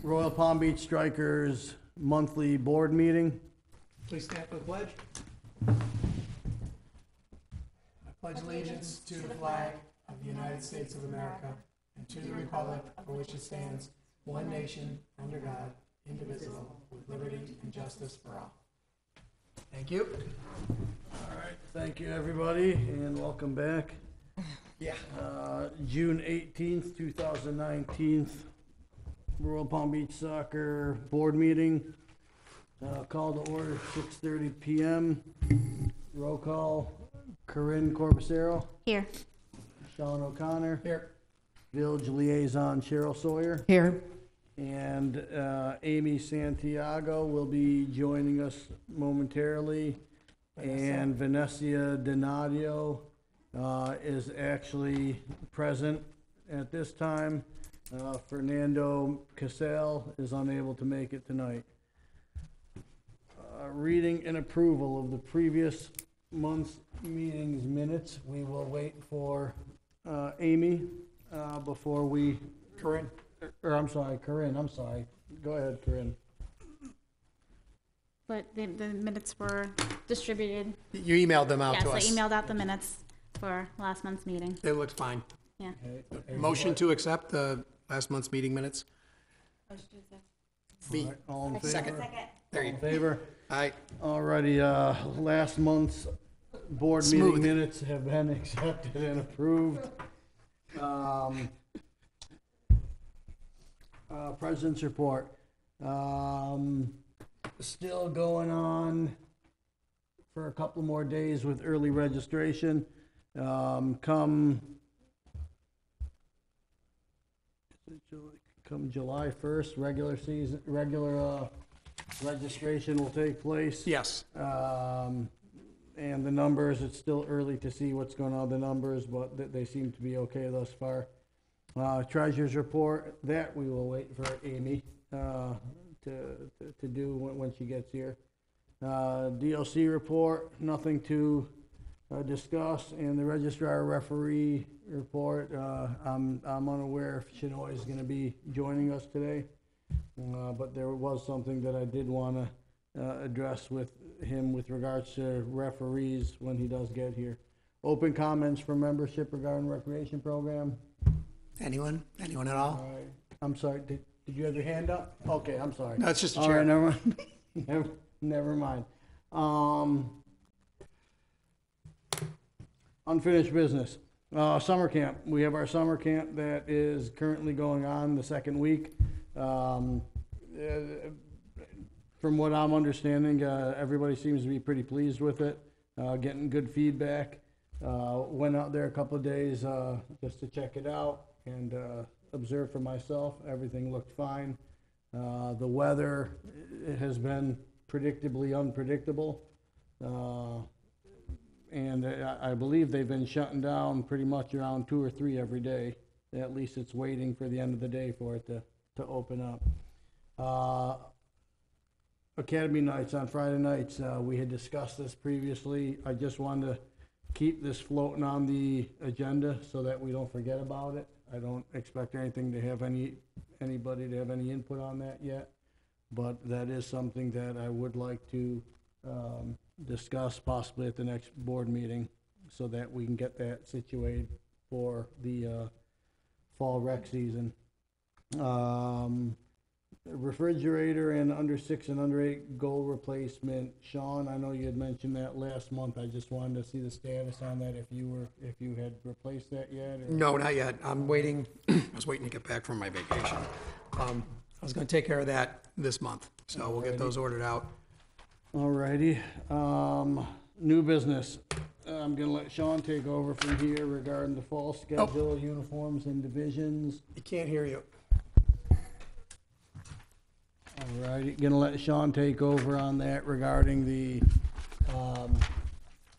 Royal Palm Beach Strikers monthly board meeting. Please stand for the pledge. I pledge allegiance to the flag of the United States of America and to the republic for which it stands, one nation, under God, indivisible, with liberty and justice for all. Thank you. All right, thank you, everybody, and welcome back. Yeah. June 18th, 2019, Royal Palm Beach Soccer Board Meeting. Call to order 6:30 p.m. Roll call, Corinne Corbacero, Here. Sean O'Connor, Here. Village Liaison Cheryl Sawyer, Here. and Amy Santiago will be joining us momentarily. And Vanessa Donadio is actually present at this time. Fernando Casal is unable to make it tonight. Reading and approval of the previous month's meetings minutes. We will wait for Amy before we, Corinne. Corinne, I'm sorry. Go ahead, Corinne. But the minutes were distributed. You emailed them out Yes, to I us. emailed out the minutes for last month's meeting. They looked fine. Yeah. Okay. Motion to accept the last month's meeting minutes? Me. All in favor? Second. There you All in go. favor? Aye. Alrighty, last month's board Smooth. meeting minutes have been accepted and approved. President's report. Still going on for a couple more days with early registration. Come July 1st, regular registration will take place. Yes. And the numbers, it's still early to see what's going on with the numbers, but they seem to be okay thus far. Treasurer's report, that we will wait for Amy to do when she gets here. DLC report, nothing to discuss, and the registrar referee report, I'm unaware if Chinoy is going to be joining us today, but there was something that I did want to address with him with regards to referees when he does get here. Open comments for membership regarding recreation program. Anyone? Anyone at all? All right. I'm sorry, did you have your hand up? Okay, I'm sorry. No, it's just a All right, chair. never mind. Never mind. Unfinished business. Summer camp. We have our summer camp that is currently going on the second week. From what I'm understanding, everybody seems to be pretty pleased with it, getting good feedback. Went out there a couple of days just to check it out and observe for myself. Everything looked fine. The weather, it has been predictably unpredictable. And I believe they've been shutting down pretty much around 2 or 3 every day. At least it's waiting for the end of the day for it to open up. Academy nights on Friday nights, we had discussed this previously. I just wanted to keep this floating on the agenda so that we don't forget about it. I don't expect anything to have anybody to have any input on that yet, but that is something that I would like to discuss possibly at the next board meeting so that we can get that situated for the fall rec season. Refrigerator and under 6 and under 8 goal replacement. Sean, I know you had mentioned that last month. I just wanted to see the status on that, if you had replaced that yet? Or? No, not yet. I'm waiting. I was waiting to get back from my vacation. I was going to take care of that this month, so we'll get those ordered out. Alrighty. New business. I'm gonna let Sean take over from here regarding the fall schedule, uniforms and divisions. He can't hear you. Alrighty, gonna let Sean take over on that regarding the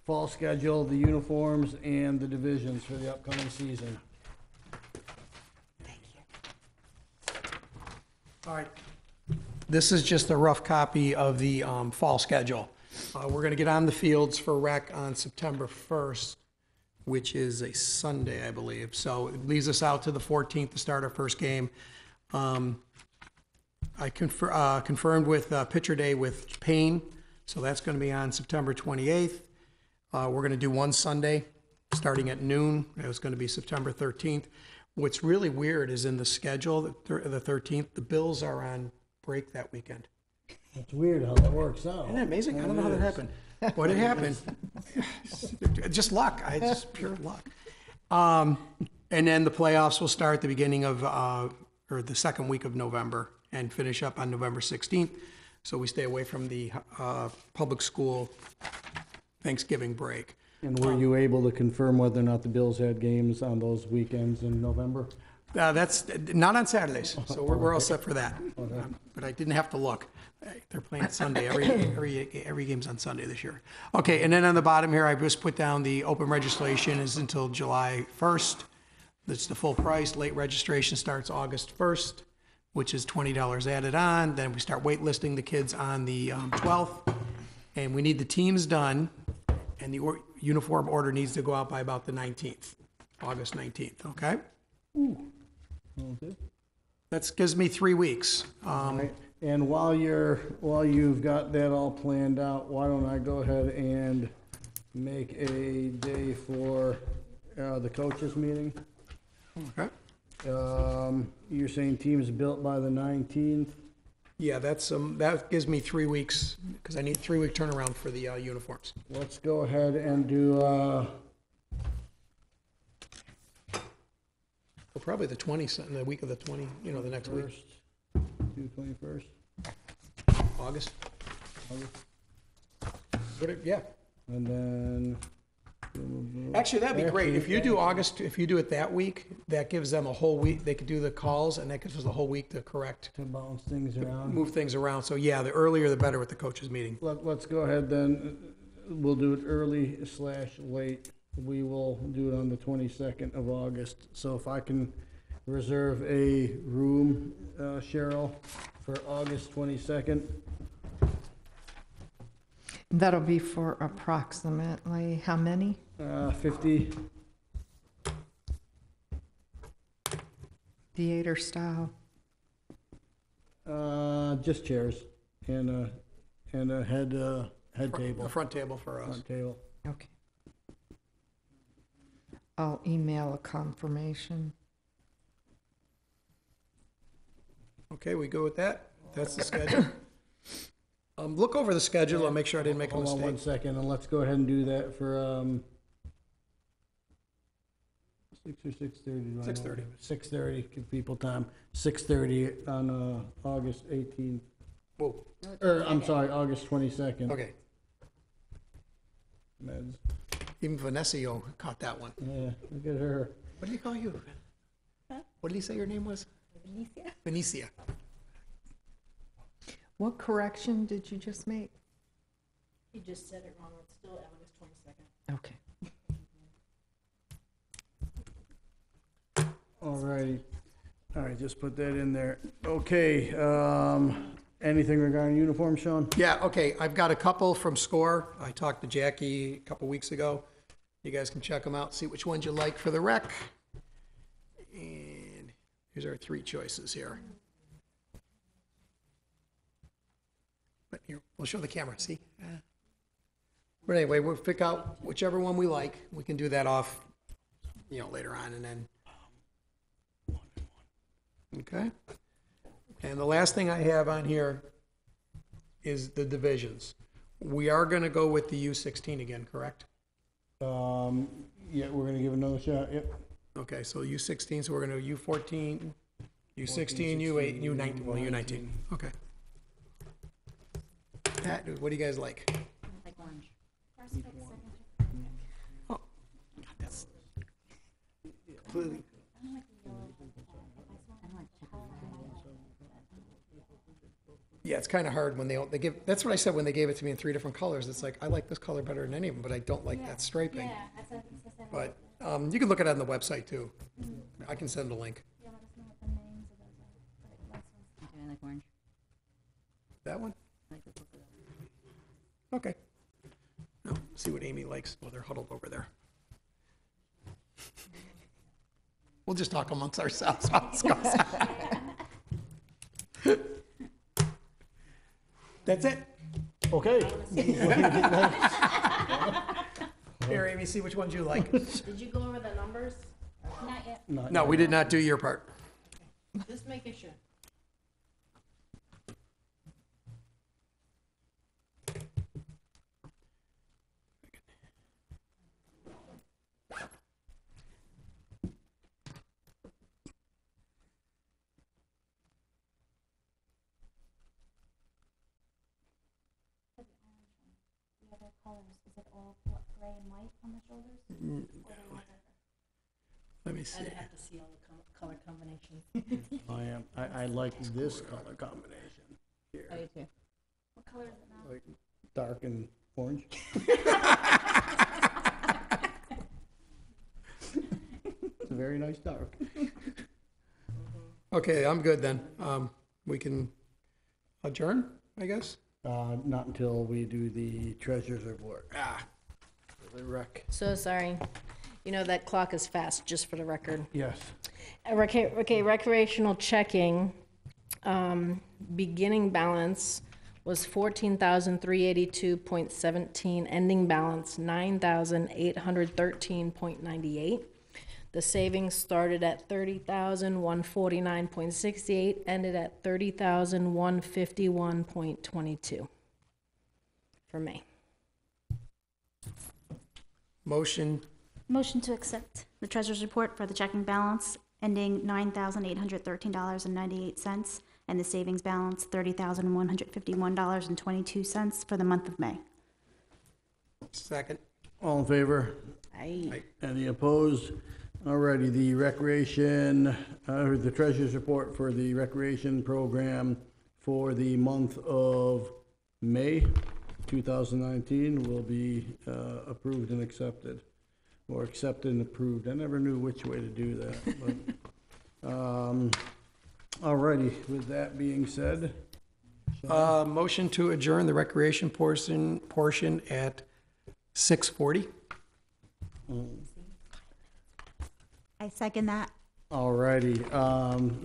fall schedule, the uniforms, and the divisions for the upcoming season. All right. This is just a rough copy of the fall schedule. We're going to get on the fields for rec on September 1st, which is a Sunday, I believe. So it leaves us out to the 14th to start our first game. I confirmed with Pitcher Day with Payne, so that's going to be on September 28th. We're going to do one Sunday, starting at noon. It was going to be September 13th. What's really weird is in the schedule, the 13th, the Bills are on break that weekend. It's weird how that works out. Isn't that amazing? I don't know how that It is. happened. But it happened. Just luck. Just pure luck. And then the playoffs will start the beginning of, or the second week of November and finish up on November 16th. So we stay away from the public school Thanksgiving break. And were you able to confirm whether or not the Bills had games on those weekends in November? That's not on Saturdays, so we're all set for that. But I didn't have to look. They're playing Sunday. Every game's on Sunday this year. Okay, and then on the bottom here, I just put down the open registration is until July 1st. That's the full price. Late registration starts August 1st, which is $20 added on. Then we start waitlisting the kids on the 12th. And we need the teams done, and the uniform order needs to go out by about the 19th, August 19th, okay? Okay. That gives me 3 weeks. Right. And while you've got that all planned out, why don't I go ahead and make a day for the coaches meeting? Okay. You're saying teams built by the 19th? Yeah, that gives me 3 weeks, because I need a 3-week turnaround for the uniforms. Let's go ahead and do, Well, probably the 20th, the week of the 20, the next week, first, do 21st. August. August. Yeah. And then. Actually, that'd be great. Actually, If you do August, if you do it that week, that gives them a whole week. They could do the calls, and that gives us a whole week to correct, To bounce things around. move things around. So yeah, the earlier the better with the coaches meeting. Let's go ahead then. We'll do it early/late. We will do it on the 22nd of August. So if I can reserve a room, Cheryl, for August 22nd. That'll be for approximately how many? 50. Theater style? Just chairs and a head table. A front table for us. Front table. Okay. I'll email a confirmation. Okay, we go with that? That's the schedule. Look over the schedule. I'll make sure I didn't make a Hold on one mistake. second, and let's go ahead and do that for 6 or 6:30. 6:30. 6:30, give people time. 6:30 on August 18th. Whoa, Or, I'm sorry, August 22nd. okay. Meds. Even Vanessa caught that one. Yeah, look at her. What did he call you? What did he say your name was? Benicia. What correction did you just make? He just said it wrong. It's still August 22nd. Okay. All righty. All right, just put that in there. Okay, anything regarding uniform, Sean? Yeah, okay, I've got a couple from SCORE. I talked to Jackie a couple weeks ago. You guys can check them out, see which ones you like for the rec. And here's our 3 choices here. But here, we'll show the camera, see? But anyway, we'll pick out whichever one we like. We can do that off, later on, and then. Okay? And the last thing I have on here is the divisions. We are gonna go with the U16 again, correct? Yeah, we're gonna give it another shot, yep. Okay, so U16, so we're gonna U14, U16, U8, U19, well, U19, okay. Pat, what do you guys like? Like orange. Oh, God, that's completely. Yeah, it's kind of hard when they give, that's what I said when they gave it to me in 3 different colors. It's like, I like this color better than any of them, but I don't like that striping. But you can look at it on the website too. I can send a link. Okay, I like orange. That one? I like the purple. Okay. No, see what Amy likes. Well, they're huddled over there. We'll just talk amongst ourselves. That's it. Okay. Here, Amy, see which ones you like. Did you go over the numbers? Not yet. No, we did not do your part. Just making sure. The other colors, is it all gray and white on the shoulders? Let me see. I'd have to see all the color combinations. I like this color combination here, I do too. What color is it now? like dark and orange. It's a very nice dark. Okay, I'm good then. We can adjourn, I guess? Not until we do the treasurer's report. For the rec. So sorry. You know, that clock is fast, just for the record. Yes. Okay, recreational checking, beginning balance was 14,382.17, ending balance 9,813.98. The savings started at 30,149.68, ended at 30,151.22 for May. Motion, Motion to accept the treasurer's report for the checking balance ending $9,813.98 and the savings balance $30,151.22 for the month of May. second. All in favor? Aye. Any opposed? Alrighty, the recreation, or the treasurer's report for the recreation program for the month of May 2019 will be approved and accepted, or accepted and approved. I never knew which way to do that, but, alrighty, with that being said, Motion to adjourn the recreation portion at 6:40. I second that. alrighty,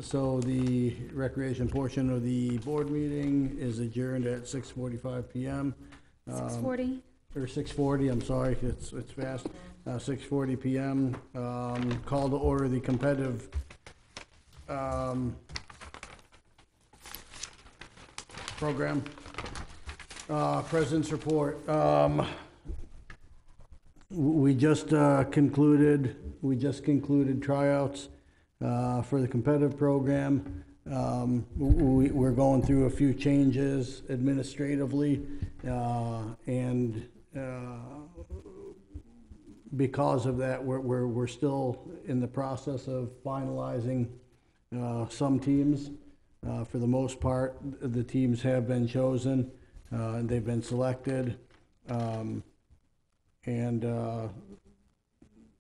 so the recreation portion of the board meeting is adjourned at 6:45 PM. 6:40. Or 6:40, I'm sorry, it's fast. 6:40 PM. Call to order the competitive program. President's report. We just concluded tryouts for the competitive program. We're going through a few changes administratively, and because of that, we're still in the process of finalizing some teams. For the most part, the teams have been chosen, and they've been selected. And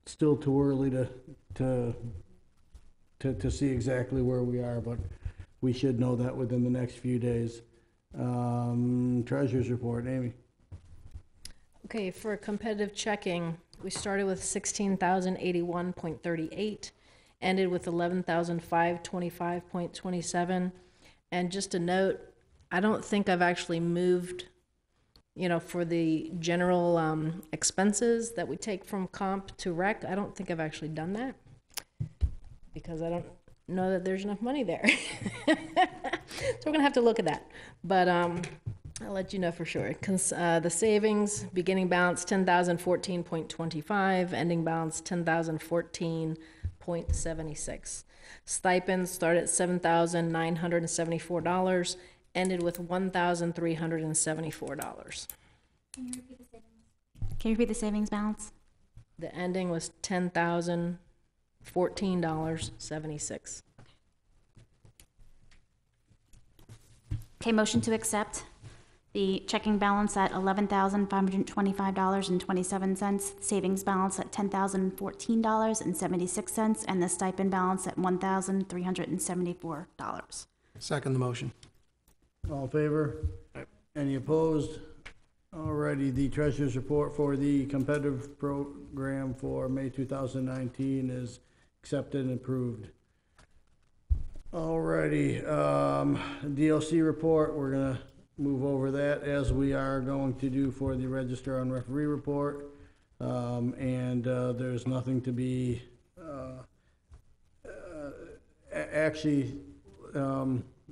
still too early to see exactly where we are, but we should know that within the next few days. Treasurer's report, Amy. Okay, for competitive checking, we started with 16,081.38, ended with 11,525.27. And just a note, I don't think I've actually moved, for the general expenses that we take from comp to rec. I don't think I've actually done that because I don't know that there's enough money there. So we're gonna have to look at that. But I'll let you know for sure. The savings, beginning balance 10,014.25, ending balance 10,014.76. Stipends start at $7,974, ended with $1,374. Can you repeat the savings balance? The ending was $10,014.76. Okay, motion to accept the checking balance at $11,525.27, savings balance at $10,014.76, and the stipend balance at $1,374. Second the motion. All in favor? Any opposed? Alrighty, the treasurer's report for the competitive program for May 2019 is accepted and approved. Alrighty, DLC report, we're gonna move over that as we are going to do for the Register on Referee report. There's nothing to be, actually,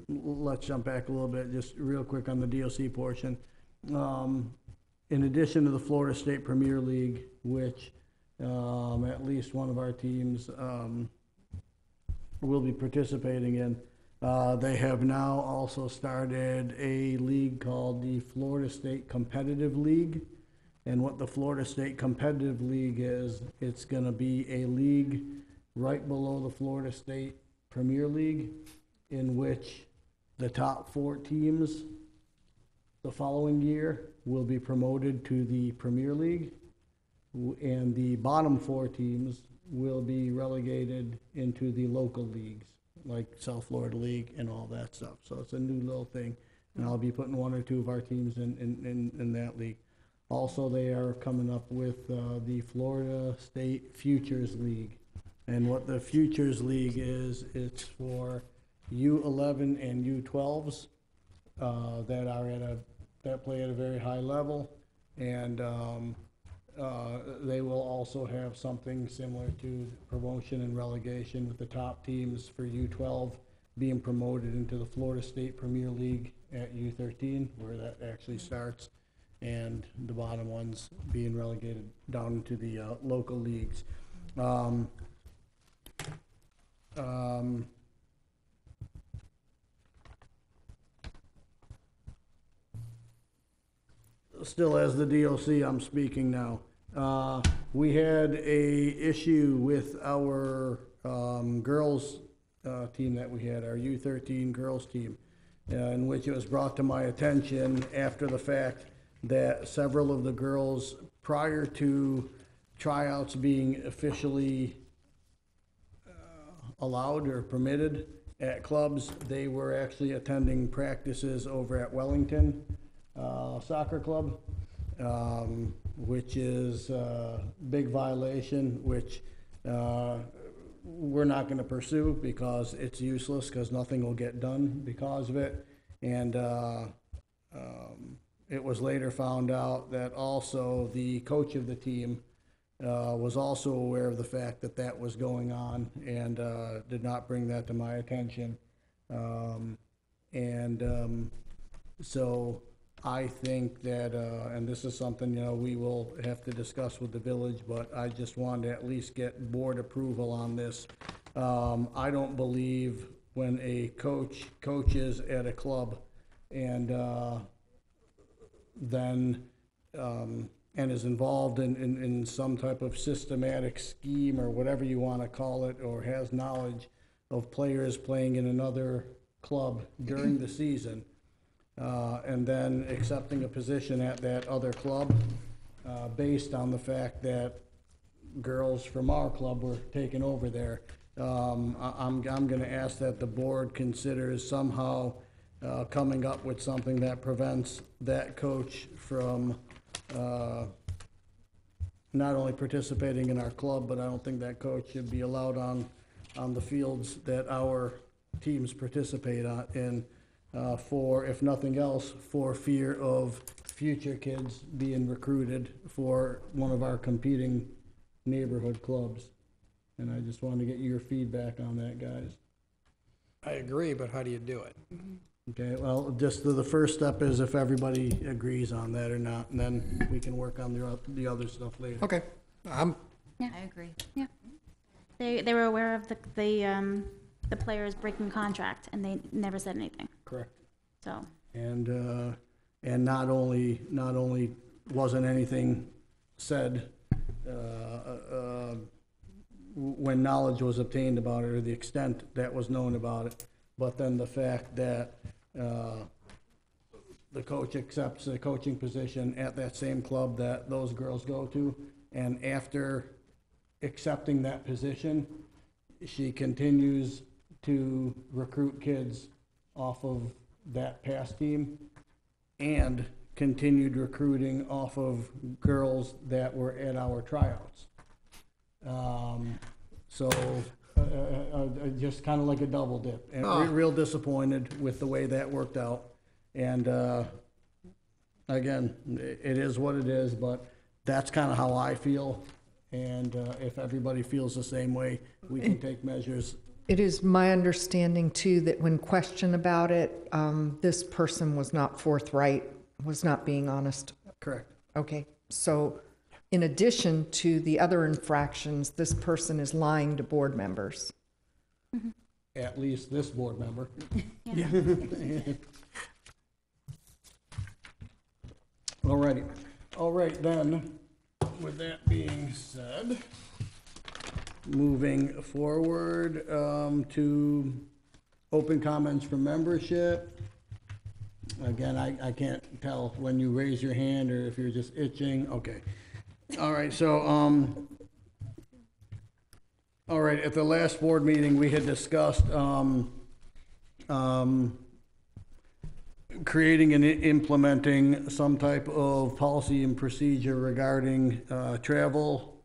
let's jump back a little bit, just real quick on the DOC portion. In addition to the Florida State Premier League, which at least one of our teams will be participating in, they have now also started a league called the Florida State Competitive League. And what the Florida State Competitive League is, it's going to be a league right below the Florida State Premier League, in which the top 4 teams the following year will be promoted to the Premier League, and the bottom 4 teams will be relegated into the local leagues, like South Florida League and all that stuff. So it's a new little thing, and I'll be putting 1 or 2 of our teams in that league. Also, they are coming up with the Florida State Futures League. And what the Futures League is, it's for U11 and U12s that play at a very high level. And they will also have something similar to promotion and relegation, with the top teams for U12 being promoted into the Florida State Premier League at U13, where that actually starts, and the bottom ones being relegated down into the local leagues. Still as the DOC, I'm speaking now. We had a issue with our girls team that we had, our U13 girls team, in which it was brought to my attention after the fact that several of the girls, prior to tryouts being officially allowed or permitted at clubs, they were actually attending practices over at Wellington Soccer Club, which is a big violation, which we're not going to pursue because it's useless, because nothing will get done because of it. And it was later found out that also the coach of the team was also aware of the fact that that was going on, and did not bring that to my attention. So I think that, and this is something, we will have to discuss with the village, but I just wanted to at least get board approval on this. I don't believe when a coach coaches at a club and then and is involved in some type of systematic scheme or whatever you want to call it, or has knowledge of players playing in another club during the season, and then accepting a position at that other club based on the fact that girls from our club were taken over there. I'm going to ask that the board considers somehow coming up with something that prevents that coach from not only participating in our club, but I don't think that coach should be allowed on the fields that our teams participate in, for, if nothing else, for fear of future kids being recruited for one of our competing neighborhood clubs. And I just wanted to get your feedback on that, guys. I agree, but how do you do it? Okay, well, just the first step is if everybody agrees on that or not, and then we can work on the other stuff later. Okay, I agree. Yeah. They were aware of the players breaking contract, and they never said anything. Correct. So. And not only wasn't anything said when knowledge was obtained about it, or the extent that was known about it, but then the fact that the coach accepts a coaching position at that same club that those girls go to, and after accepting that position, she continues to recruit kids off of that past team, and continued recruiting off of girls that were at our tryouts. Just kind of like a double dip, and real disappointed with the way that worked out. And, again, it is what it is, but that's kind of how I feel. And, if everybody feels the same way, we can take measures. It is my understanding too that when questioned about it, this person was not forthright, was not being honest. Correct. Okay, so in addition to the other infractions, this person is lying to board members. At least this board member. Yeah. Alrighty. All right, then, with that being said, moving forward, to open comments from membership. Again, I can't tell when you raise your hand or if you're just itching. Okay. All right, so, all right, at the last board meeting, we had discussed, creating and implementing some type of policy and procedure regarding, travel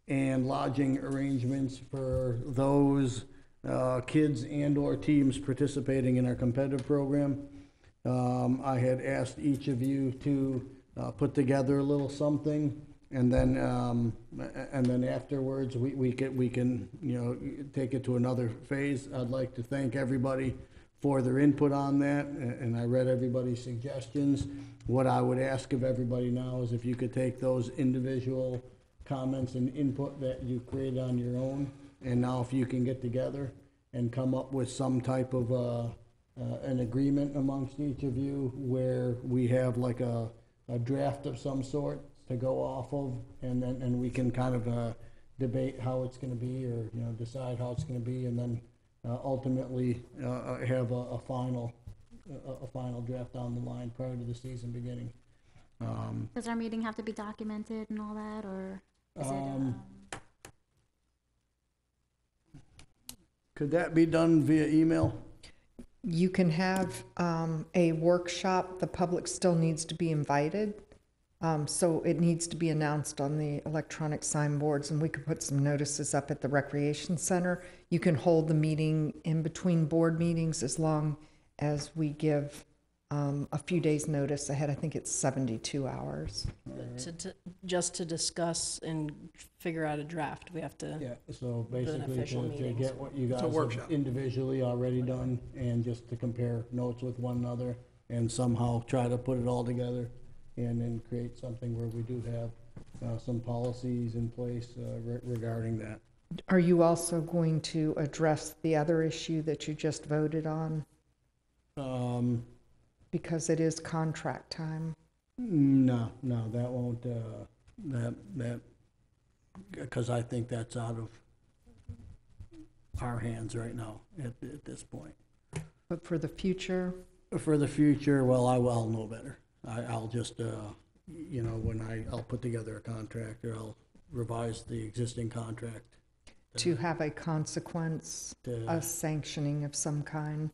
and lodging arrangements for those, kids and/or teams participating in our competitive program. I had asked each of you to, put together a little something, and then afterwards, we can, you know, take it to another phase. I'd like to thank everybody for their input on that, and I read everybody's suggestions. What I would ask of everybody now is if you could take those individual comments and input that you created on your own, and now if you can get together and come up with some type of, an agreement amongst each of you where we have like a draft of some sort to go off of, and we can kind of, debate how it's gonna be, or, you know, decide how it's gonna be, and then, ultimately, have a final draft down the line prior to the season beginning. Does our meeting have to be documented and all that, or is it, Could that be done via email? You can have a workshop, the public still needs to be invited. So it needs to be announced on the electronic signboards, and we could put some notices up at the recreation center. You can hold the meeting in between board meetings as long as we give a few days' notice ahead. I think it's 72 hours. Just to discuss and figure out a draft, we have to. Yeah, so basically official to meetings. get what you guys have individually already done, and just to compare notes with one another, and somehow try to put it all together, and then create something where we do have some policies in place regarding that. Are you also going to address the other issue that you just voted on? Because it is contract time. No, that won't, because I think that's out of our hands right now at this point. But for the future, For the future, well, I'll know better. I'll just, you know, I'll put together a contract, or I'll revise the existing contract. to have a consequence, a sanctioning of some kind.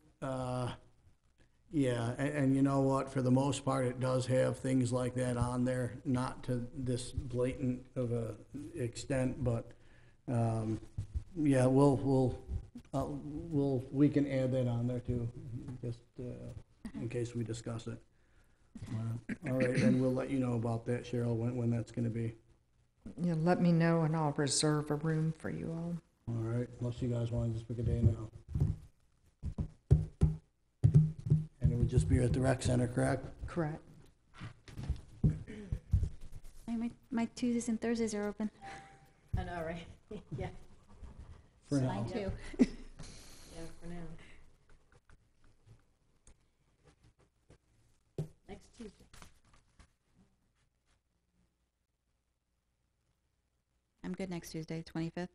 Yeah, and you know what, for the most part, it does have things like that on there, not to this blatant of a extent, but, yeah, we can add that on there too, just, in case we discuss it. All right, and we'll let you know about that, Cheryl, when that's gonna be. Yeah, let me know and I'll reserve a room for you all. All right, unless you guys wanna just pick a day now. And it would just be at the rec center, correct? Correct. my Tuesdays and Thursdays are open. I know, right? Yeah, For now. Mine too. yeah, for now. Next Tuesday. I'm good next Tuesday, 25th.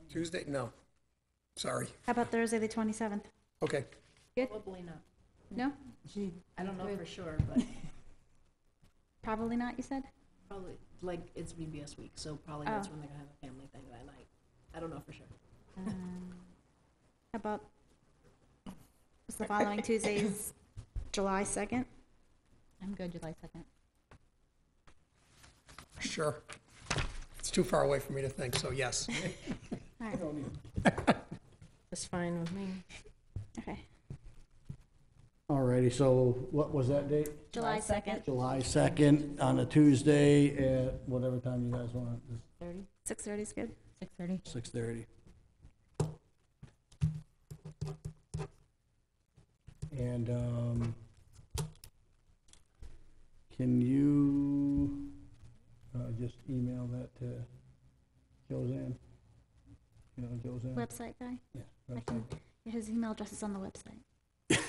Tuesday? No. Sorry. How about Thursday, the 27th? Okay. Probably not. No? I don't know for sure, but Probably not, you said? probably, like, it's VBS week, so probably that's when they're gonna have a family thing that night. I don't know for sure. How about, what's the following Tuesdays, July 2nd? I'm good July 2nd. Sure. It's too far away for me to think, so yes. All right. That's fine with me. Alrighty, so what was that date? July 2nd, July 2nd on a Tuesday at whatever time you guys want, 30, 6:30 is good. 6:30. 6:30. And, can you, just email that to Joanne? You know, Joanne? Website guy? Yeah. I website. can, his email address is on the website.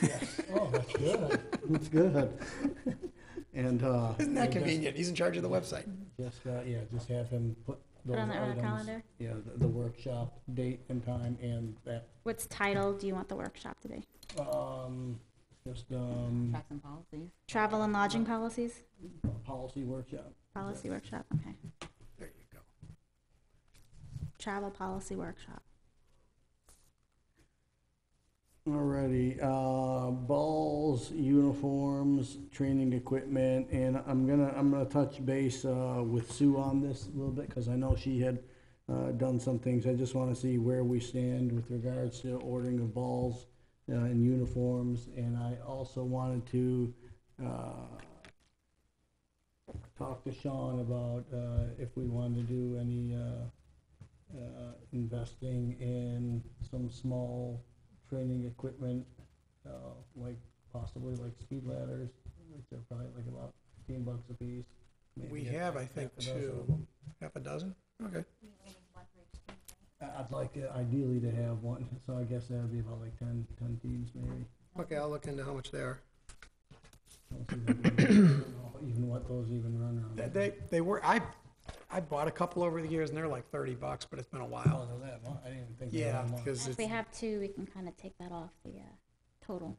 Yes. Oh, that's good. That's good. And, Isn't that convenient? He's in charge of the website. just have him put those Put on our items. calendar. Yeah, the workshop date and time and that, What's title do you want the workshop to be? just, Tracks and policies. Travel and lodging policies? policy workshop. Policy workshop, okay. There you go. Travel policy workshop. Alrighty, balls, uniforms, training equipment, and I'm gonna touch base, with Sue on this a little bit, cause I know she had, done some things. I just wanna see where we stand with regards to ordering of balls, and uniforms, and I also wanted to, talk to Sean about, if we wanted to do any, investing in some small training equipment, like possibly like speed ladders, which are probably like about $15 a piece. We maybe have, I think, half a dozen of two. them. Half a dozen? Okay. I'd like ideally to have one, so I guess that would be about like 10 teams maybe. Okay, I'll look into how much they are. I'll see if I can- I don't know even what those even run around. They were, I bought a couple over the years and they're like $30, but it's been a Oh, while. they're that much? I didn't even think. they were Yeah, that much. because If it's, we have two, we can kind of take that off the total.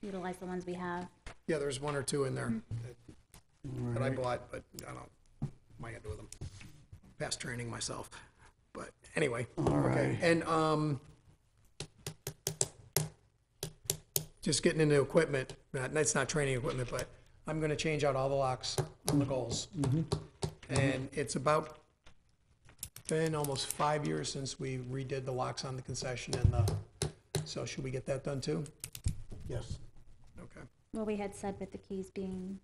Utilize the ones we have. yeah, there's one or two in there that I Alright. bought, but I don't, might have to do with them. Past training myself. But anyway, okay. Alright. And, just getting into equipment, that's not training equipment, but I'm gonna change out all the locks on the goals. And it's about been almost 5 years since we redid the locks on the concession and so should we get that done too? Yes. Okay. Well, we had said with the keys being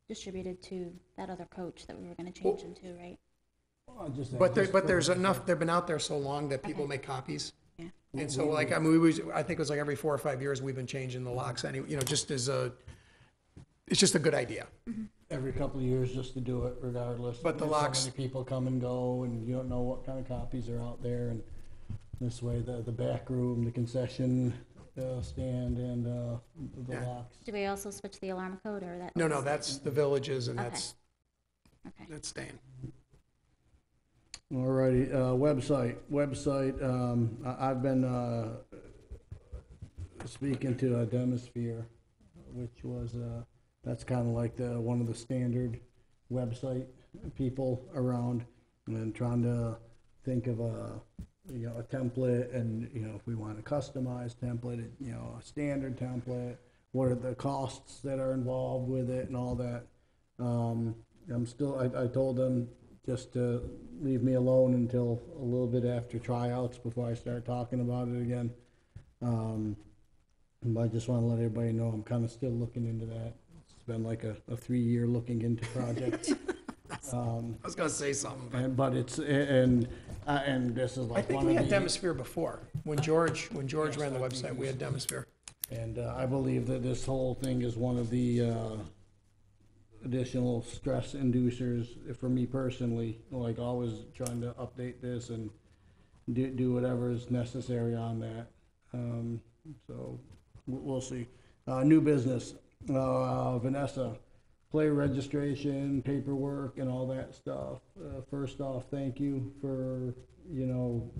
distributed to that other coach that we were going to change them to, right? But there's enough, they've been out there so long that people make copies. Yeah. And so like, I mean, I think it was like every 4 or 5 years, we've been changing the locks anyway, just as it's just a good idea. Every couple of years just to do it regardless. But the There's locks- So many people come and go and you don't know what kind of copies are out there and this way the back room, the concession stand and the Yeah. locks. Do we also switch the alarm code or that? No, that's the villages and Okay. Okay. that's staying. Alrighty, website, I've been, speaking to Demisphere, which was, that's kind of like one of the standard website people around, and then trying to think of a template, and, if we want a customized template, a standard template, what are the costs that are involved with it and all that. I told them just to leave me alone until a little bit after tryouts before I start talking about it again. But I just want to let everybody know I'm kind of still looking into that. It's been like a 3-year looking into project. I was gonna say something, but But it's, and this is I like think one we of had the, Demisphere before. When George ran the website, we had Demisphere. and I believe that this whole thing is one of the additional stress inducers for me personally, like always trying to update this and do whatever is necessary on that. So we'll see. New business, Vanessa, player registration, paperwork and all that stuff. First off, thank you for,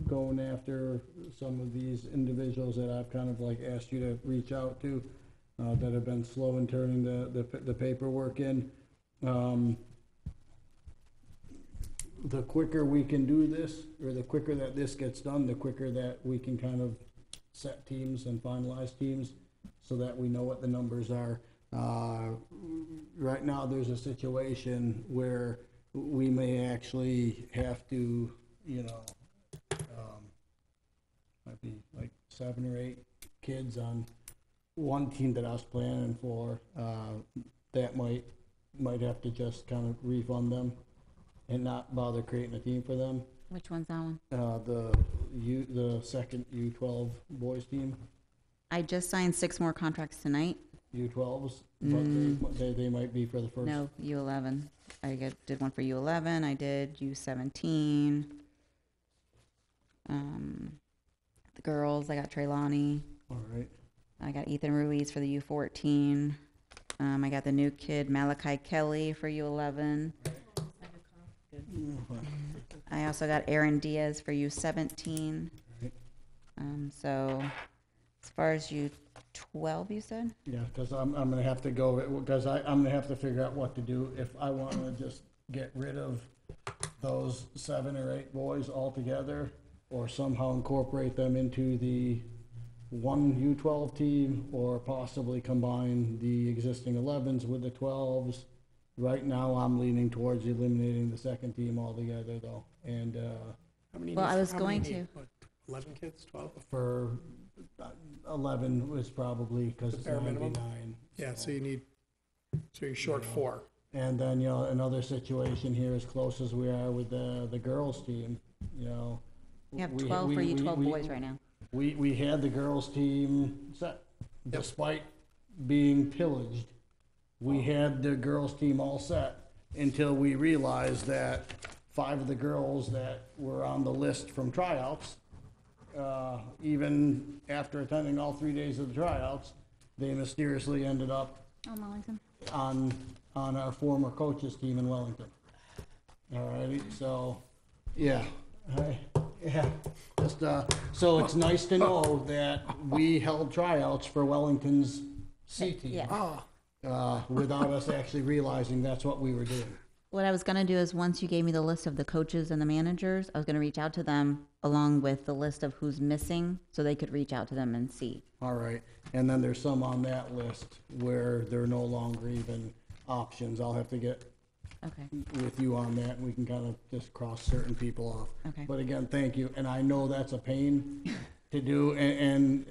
going after some of these individuals that I've kind of like asked you to reach out to, that have been slow in turning the paperwork in. The quicker we can do this, or the quicker that this gets done, the quicker that we can kind of set teams and finalize teams so that we know what the numbers are. Right now, there's a situation where we may actually have to, might be like 7 or 8 kids on one team that I was planning for, that might have to just kind of refund them and not bother creating a team for them. Which one's that one? The second U12 boys team, I just signed 6 more contracts tonight. U12s, but they might be for the first. No, U11. Did one for U11. I did U17. The girls, I got Treylani. All right. I got Ethan Ruiz for the U14. I got the new kid, Malachi Kelly, for U11. I also got Aaron Diaz for U17. Right. So as far as U12, you said? Yeah, because I'm gonna have to go, because I'm gonna have to figure out what to do if I want to just get rid of those 7 or 8 boys altogether, or somehow incorporate them into the one U12 team, or possibly combine the existing 11s with the 12s. Right now, I'm leaning towards eliminating the second team altogether, though, and How many Well, needs- I was how many going need? to. What, 11 kids, 12? for 11 was probably because The it's bare minimum? 99. Yeah, so you're short 4. And then, another situation here, as close as we are with the girls' team, You have we- 12 for we- U12 we- boys right now. We had the girls' team set, despite being pillaged. We had the girls' team all set until we realized that 5 of the girls that were on the list from tryouts, even after attending all 3 days of the tryouts, they mysteriously ended up Oh, Wellington. on our former coaches team in Wellington. Alrighty, so, yeah, just, so it's nice to know that we held tryouts for Wellington's C team. Yeah. Without us actually realizing that's what we were doing. What I was gonna do is once you gave me the list of the coaches and the managers, I was gonna reach out to them along with the list of who's missing, so they could reach out to them and see. All right, and then there's some on that list where they're no longer even options. I'll have to get Okay. with you on that, and we can kind of just cross certain people off. Okay. But again, thank you, and I know that's a pain to do, and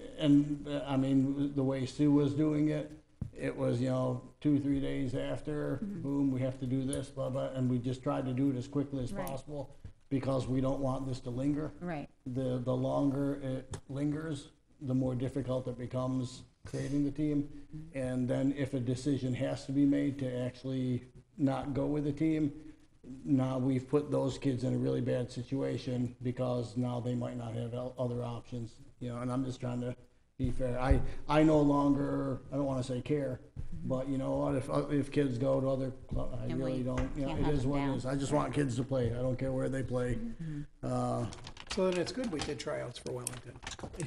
I mean, the way Sue was doing it, it was, 2-3 days after, boom, we have to do this, blah, blah, and we just tried to do it as quickly as Right. possible, because we don't want this to linger. Right. The longer it lingers, the more difficult it becomes creating the team. And then if a decision has to be made to actually not go with the team, now we've put those kids in a really bad situation, because now they might not have other options, and I'm just trying to be fair. I no longer, I don't wanna say care, but you know what, if kids go to other clubs, I And really we don't, can't it have is them what it down. is. I just want kids to play. I don't care where they play. So then it's good we did tryouts for Wellington.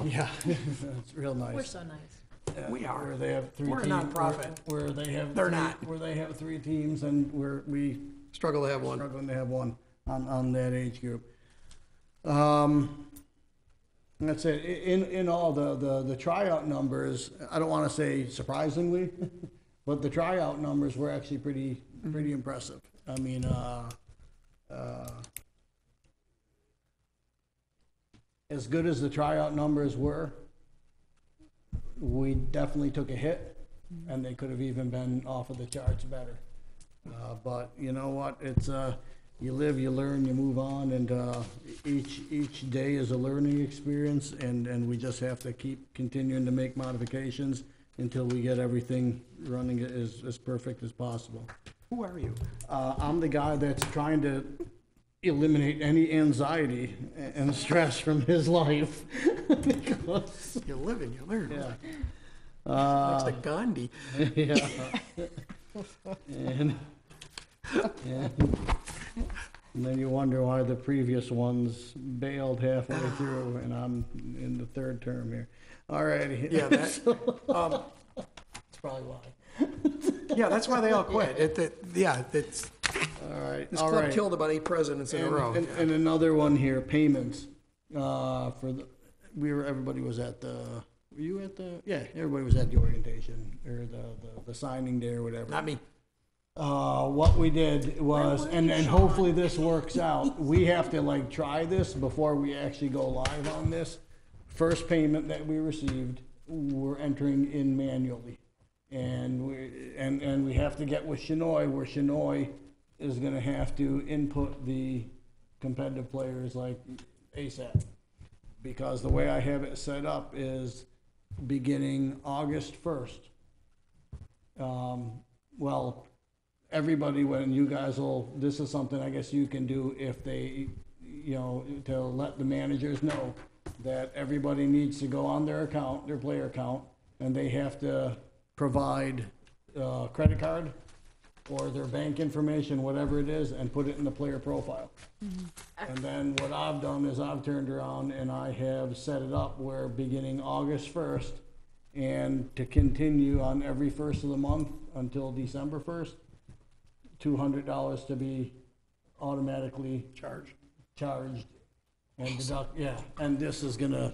Yeah, it's real nice. We're so nice. We are. Where they have 3 We're a teams. nonprofit. Where they have. They're 3 not. Where they have 3 teams, and we Struggle to have one. struggling to have one on that age group. That's it. In all, the tryout numbers, I don't wanna say surprisingly, but the tryout numbers were actually pretty impressive. I mean, as good as the tryout numbers were, we definitely took a hit, and they could have even been off of the charts better. But you know what, it's, you live, you learn, you move on, and, each day is a learning experience, and we just have to keep continuing to make modifications until we get everything running as perfect as possible. Who are you? I'm the guy that's trying to eliminate any anxiety and stress from his life. Because, You live and you learn. yeah. Next to Gandhi. Yeah. And then you wonder why the previous ones bailed halfway through, and I'm in the 3rd term here. All righty. Yeah, That's probably why. Yeah, that's why they all quit. It's, All right. this all club right. killed about 8 presidents in a row. And another one here, payments. Everybody was at the, were you at the, yeah, everybody was at the orientation, or the signing day or whatever. Not me. What we did was, and hopefully this works out, we have to try this before we actually go live on this. First payment that we received, we're entering in manually. And we have to get with Shinoy, where Shinoy is gonna have to input the competitive players like ASAP. Because the way I have it set up is beginning August 1st. Well, everybody, when you guys will, this is something I guess you can do if they, you know, to let the managers know that everybody needs to go on their account, their player account, and they have to provide a credit card or their bank information, whatever it is, and put it in the player profile. And then what I've done is I've turned around and I have set it up where beginning August 1st and to continue on every first of the month until December 1st, $200 to be automatically charged and deduct, yeah. And this is gonna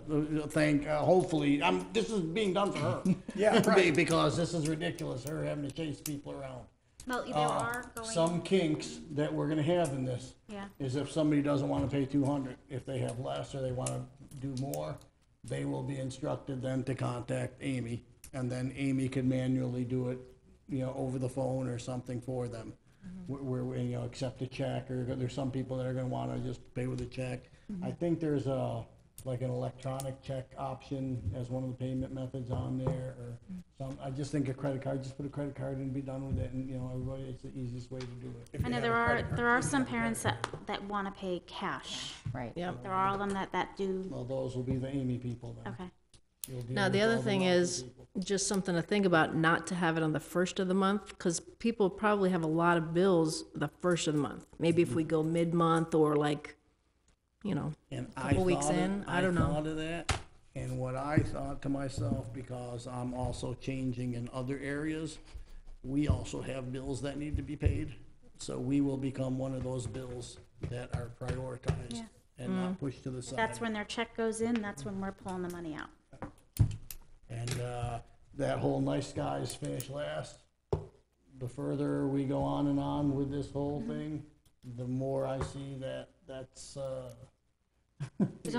hopefully, this is being done for her. Yeah, right. Because this is ridiculous, her having to chase people around. Well, there are going. Some kinks that we're gonna have in this Yeah. is if somebody doesn't wanna pay 200, if they have less or they wanna do more, they will be instructed then to contact Amy, and then Amy can manually do it, you know, over the phone or something for them. Where, you know, accept a check, or there's some people that are gonna wanna just pay with a check. I think there's like an electronic check option as one of the payment methods on there, or I just think a credit card, just put a credit card in and be done with it, and, you know, everybody, it's the easiest way to do it. I know there are some parents that want to pay cash. Right. Yep. There are all of them that do. Well, those will be the Amy people then. Okay. You'll deal Now, with the all other thing Mountain is, people. just something to think about, not to have it on the first of the month, because people probably have a lot of bills the first of the month. Maybe if we go mid-month or like, you know, And couple weeks in, I don't know. thought of that, and what I thought to myself, because I'm also changing in other areas, we also have bills that need to be paid, so we will become one of those bills that are prioritized Yeah. and not pushed to the side. That's when their check goes in. That's when we're pulling the money out. And that whole nice guys finish last, the further we go on and on with this whole thing, the more I see that that's, There's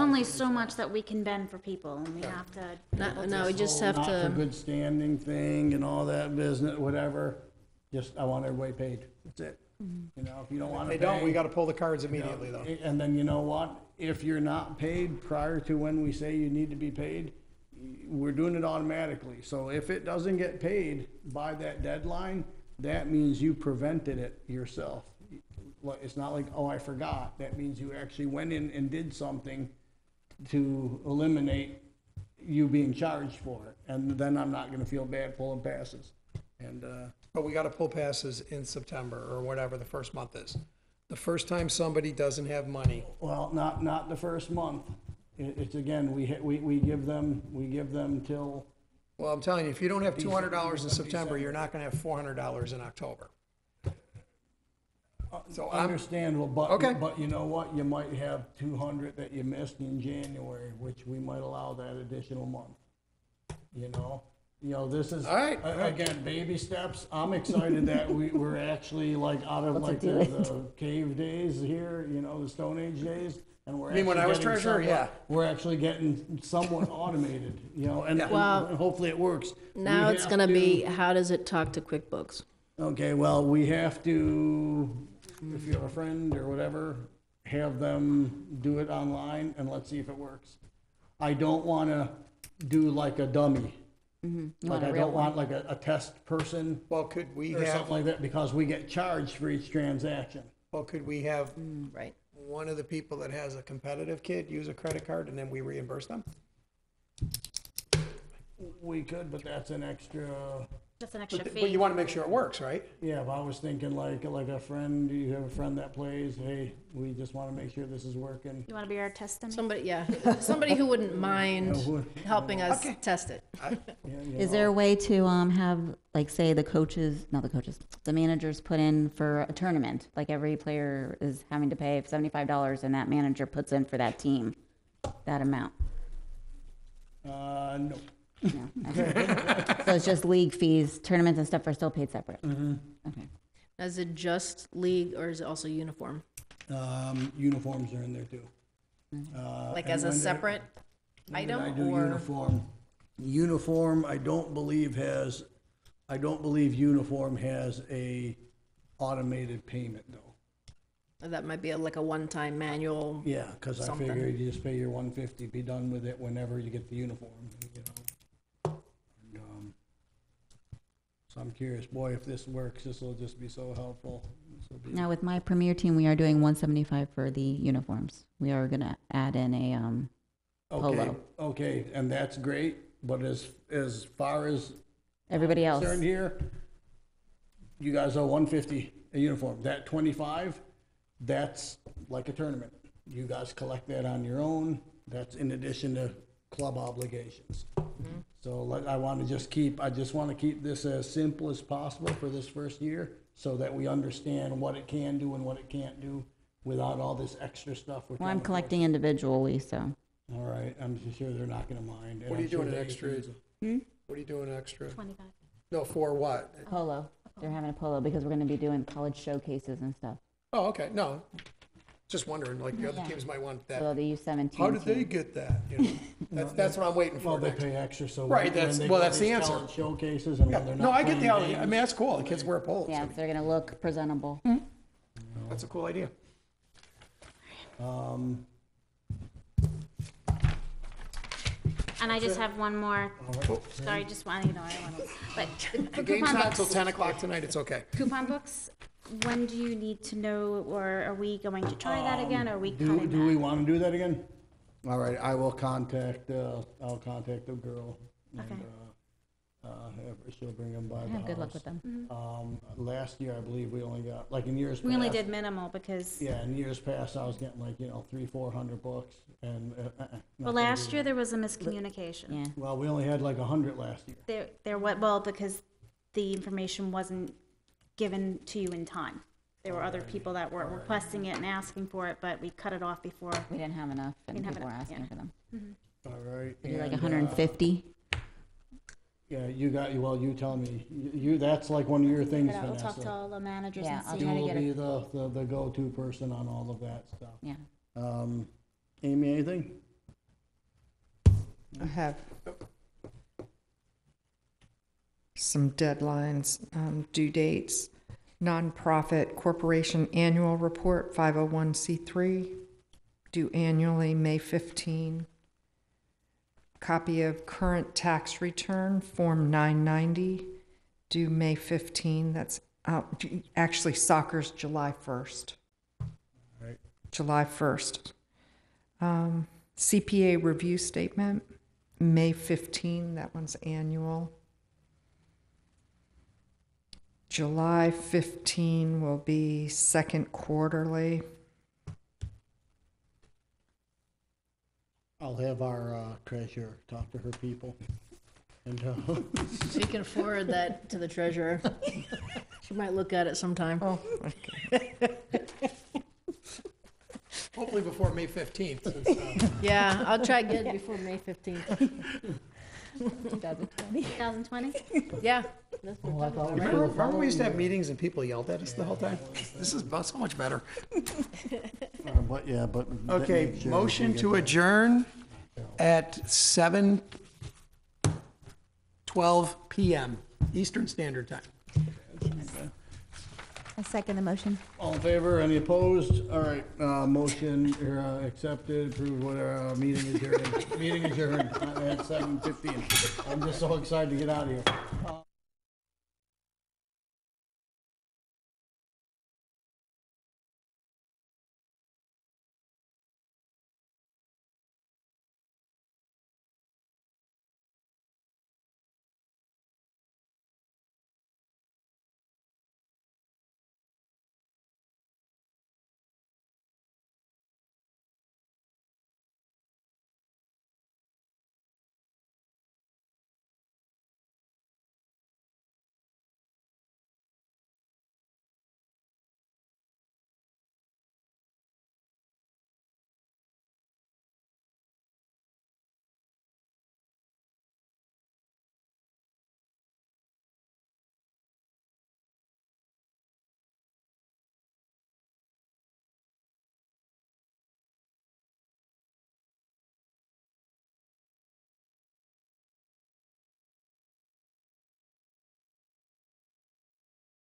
only so much that we can bend for people, and we have to. no, we just whole have not for to, good standing thing and all that business, whatever. Just, I want everybody paid. That's it. You know, if you don't want to They pay. don't, we gotta pull the cards you know, immediately though. And then you know what? If you're not paid prior to when we say you need to be paid, we're doing it automatically. So if it doesn't get paid by that deadline, that means you prevented it yourself. It's not like, oh, I forgot. That means you actually went in and did something to eliminate you being charged for it. And then I'm not gonna feel bad pulling passes. And, But we gotta pull passes in September or whatever the first month is. The first time somebody doesn't have money, well, not the first month. It's again, we give them till, well, I'm telling you, if you don't have $200 in September, you're not gonna have $400 in October. So I'm, understandable, Okay. but you know what? You might have 200 that you missed in January, which we might allow that additional month. You know, this is, All right. again, baby steps. I'm excited that we're actually like out of like the cave days here, you know, the Stone Age days. And we're You mean when actually I was getting treasurer? somewhat- Yeah. We're actually getting somewhat automated, you know, and Well, and hopefully it works. now We it's have gonna to- be, how does it talk to QuickBooks? Okay, well, we have to, if you have a friend or whatever, have them do it online and let's see if it works. I don't wanna do like a dummy. Like I don't want like a test person well, could we or have, something like that, because we get charged for each transaction. well, could we have Right. one of the people that has a competitive kid use a credit card and then we reimburse them? We could, but that's an extra, That's an extra But fee. you wanna make sure it works, right? yeah, but I was thinking like a friend, you have a friend that plays, hey, we just wanna make sure this is working. You want to be our test dummy? Somebody, yeah, somebody who wouldn't mind who- helping us test it. Yeah, you Is know. there a way to have, like, say the coaches, not the coaches, the managers put in for a tournament? Like every player is having to pay $75 and that manager puts in for that team, that amount? No. No. Okay. So it's just league fees, tournaments and stuff are still paid separate? Okay. Is it just league or is it also uniform? Uniforms are in there too. Like and as a when they- separate when item I do or? uniform, Uniform, I don't believe uniform has a automated payment though. That might be like a one-time manual. Yeah, cause I Something. figured you just pay your $150, be done with it whenever you get the uniform, you know. And, so I'm curious, boy, if this works, this will just be so helpful. This'll be- Now with my premier team, we are doing 175 for the uniforms. We are gonna add in a, Okay, Polo. okay, and that's great, but as far as everybody else. concerned here, you guys owe $150 a uniform. That 25, that's like a tournament. You guys collect that on your own. That's in addition to club obligations. So I just want to keep this as simple as possible for this first year so that we understand what it can do and what it can't do without all this extra stuff. we're Well, I'm trying to collecting individually, so. force. All right, I'm sure they're not going to mind. and What are you I'm sure doing they- extra? What are you doing extra? 25. No, for what? Polo. They're having a polo because we're gonna be doing college showcases and stuff. Oh, okay, no. Just wondering, like, the other Yeah. teams might want that. So the U17 How did they team. get that, you know? That's what I'm waiting Well, for they next. pay extra, so. Right, when that's- they well, go that's to the these answer. college Showcases and when they're No, not I get the, playing I mean, games. that's cool. The kids wear polos. Yeah, so they're gonna look presentable. That's a cool idea. And I just have one more, All right. sorry, just want, I don't want to, but The for game's coupon not until books, 10 o'clock tonight, it's okay. coupon books, when do you need to know, or are we going to try that again, or are we Do cutting we that? want to do that again? All right, I'll contact the girl. And, Okay. she'll bring them by the Yeah, house. good luck with them. Last year, I believe we only got, like in years past. We only did minimal because, Yeah, in years past, I was getting like, 300-400 books and. well, not last gonna year do there was a miscommunication. Yeah. that. Well, we only had like 100 last year. Well, because the information wasn't given to you in time. There were other people that were requesting it and asking for it, but we cut it off before. We didn't have enough and Didn't have people were enough, asking yeah. for them. All right. We did like and, 150. Yeah, you tell me, that's like one of your things, But I'll talk to Vanessa. all the managers Yeah, and I'll see. try You to will get be the go-to person on all of that stuff. Yeah. Amy, anything? I have some deadlines, due dates. Nonprofit corporation annual report, 501c3, due annually, May 15. Copy of current tax return, Form 990, due May 15. That's out, actually soccer's July 1st. Right. July 1st. CPA review statement, May 15, that one's annual. July 15 will be second quarterly. I'll have our treasurer talk to her people. And, So you can forward that to the treasurer. She might look at it sometime. Oh, okay. Hopefully before May 15th. since, Yeah, I'll try again before May 15th. 2020? Yeah. Remember we used to have meetings and people yelled at us the whole time? This is so much better. but yeah, but. Okay, make sure motion we to get adjourn at 7:12 PM Eastern Standard Time. I second the motion. All in favor, any opposed? All right, motion accepted, approved, whatever, meeting adjourned. Meeting adjourned at 7:15. I'm just so excited to get out of here.